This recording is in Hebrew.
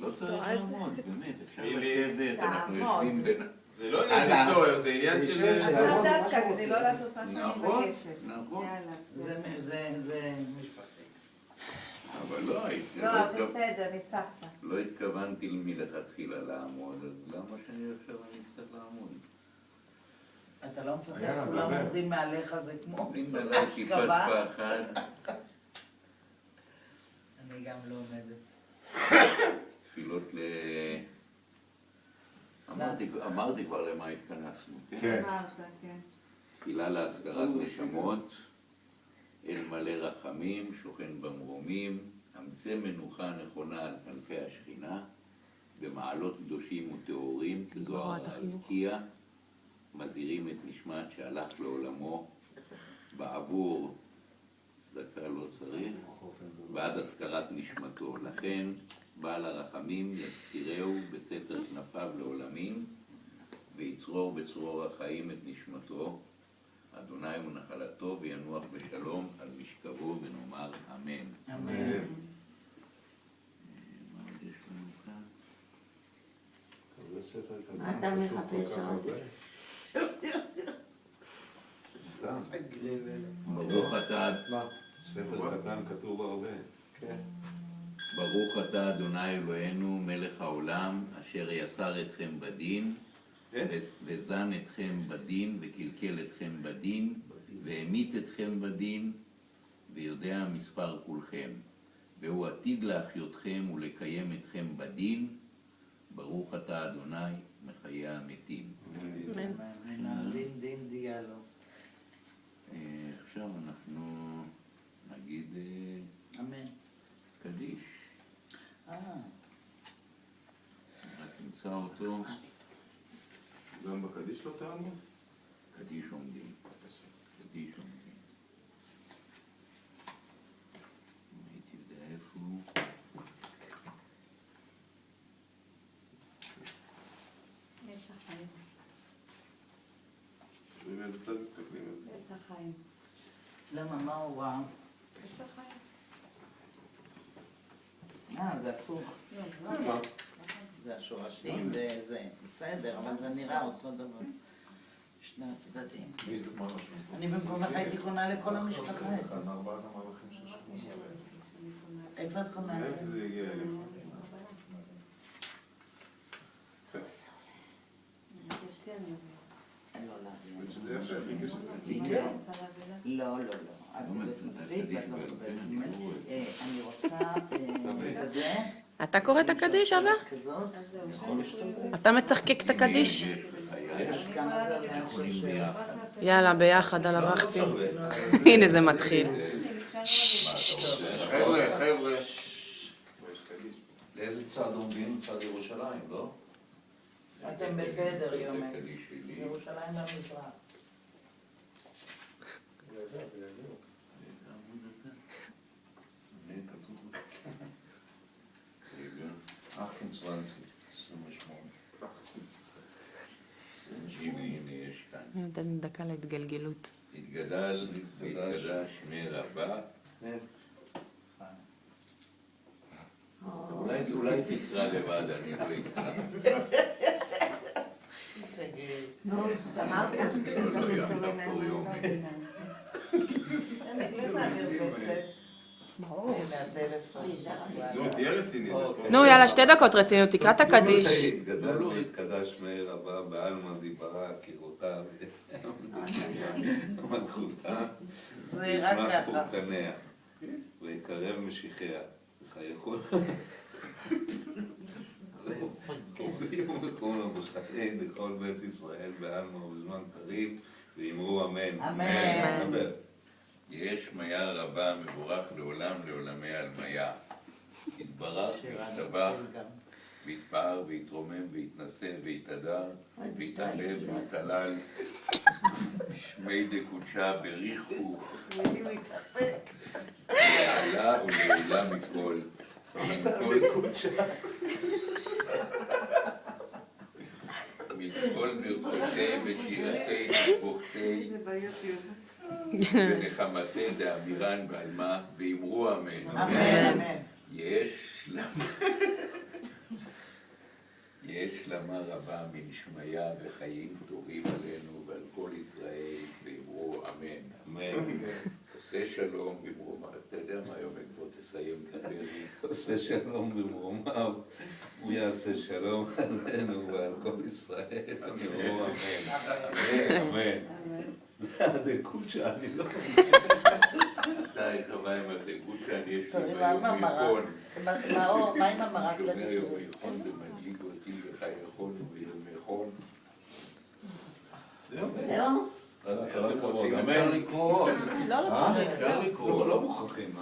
לא צריך לעמוד, באמת, אפשר לשבת, אנחנו יושבים בין... זה לא עניין של צורך, זה עניין של... אז לא דווקא, כדי לא לעשות מה שאני נכון, מבקשת. נכון. זה משפחתי. אבל לא, בסדר, ניצחת. לא התכוונתי מלכתחילה לעמוד, אז למה שאני עכשיו אני אצטרך לעמוד? אתה לא מפחד, כולם עומדים מעליך, זה כמו... אני מלא טיפת פחד. אני גם לא עומדת. תפילות אמרתי כבר למה התכנסנו, כן? אמרת, כן. תפילה להשכרת נשמות, אל מלא רחמים, שוכן במרומים, אמצא מנוחה נכונה על כנפי השכינה, במעלות קדושים וטהורים, כזוהר הרקיע, מזהירים את נשמת שהלך לעולמו, בעבור צדקה לא צריך, ועד הזכרת נשמתו. לכן בעל הרחמים יסתירהו בסתר כנפיו לעולמים, ויצרור בצרור החיים את נשמתו. אדוני הוא נחלתו וינוח בשלום על משכבו, ונאמר אמן. אמן. מה עוד יש לנו כאן? מה אתה מחפש עוד? ברוך אתה... ספר קטן כתוב הרבה. ברוך אתה אדוני אלוהינו מלך העולם אשר יצר אתכם בדין וזן אתכם בדין וקלקל אתכם בדין והמית אתכם בדין ויודע מספר כולכם, והוא עתיד להחיותכם ולקיים אתכם בדין. ברוך אתה אדוני מחיי המתים. דין דין דיאלו. עכשיו אנחנו נגיד אמן. קדיש. רק נמצא אותו. גם בקדיש לא תעמוד? קדיש עומדים. קדיש עומדים. הייתי יודע איפה הוא. עץ החיים. באיזה צד מסתכלים על זה? עץ החיים. למה, מה הוא רע? עץ החיים. זה הפוך. מה? זה השורשים וזה. בסדר, אבל זה נראה אותו דבר. שני הצדדים. אני במקומך הייתי קונה לכל המשפחה את זה. איפה את קונה את איפה זה? זה הגיע אליך? זה יפה, ביקש לא. אני רוצה כזה. אתה קורא את הקדיש, אבא? אתה מצחקק את הקדיש? יאללה, ביחד על הברכתי. הנה זה מתחיל. חבר'ה. לאיזה צד עומדים? צד ירושלים, לא? אתם בסדר, יומי. ירושלים במזרח. אחים 28. הנה יש כאן. נתן דקה להתגלגלות. התגדל והתקדש שמי רבה. אולי תקרא לבד, אני לא אקרא. נו, אמרת לא יאמר פה יום. תהיה רציני. נו, יאללה, 2 דקות רצינות, תקרא את הקדיש. התגדל והתקדש שמי רבה בעלמא דיברה קירותיו מלכותה ויצמח פורקניה ויקרב משיחיה וחייכו ויקום לבחיי לכל בית ישראל בעלמא ובזמן קריב ואמרו אמן. אמן. יש מיה רבה מבורך לעולם לעולמי עלמיה. יתברך וישתבח ויתפאר ויתרומם ויתנשא ויתהדר ויתעלה ויתהלל שמי דקודשה בריחו לעלה ולעולה מכל מכל ברכותי ושירתי תשבחתי ונחמתי דאמירן בעלמה ואמרו אמן. אמן. יש יש למה רבה מנשמיה וחיים טובים עלינו ועל כל ישראל, ואמרו אמן. אמן. עושה שלום במרומיו, אתה יודע מה היום כבר תסיים את הפרק. עושה שלום במרומיו, הוא יעשה שלום עלינו ועל כל ישראל, ואמרו אמן. אמן. זה הדקות שאני לא... די, חווה עם הדקות שאני יש לי צריך ביום למה יחון. מאור, מה עם המרק שומע יום לדיבור? יחון ומדליק אותי וחי יכול ויום יחון. זהו? אתם רוצים אפשר לקרוא עוד. לא, לא צריך. אפשר לקרוא. לא מוכרחים,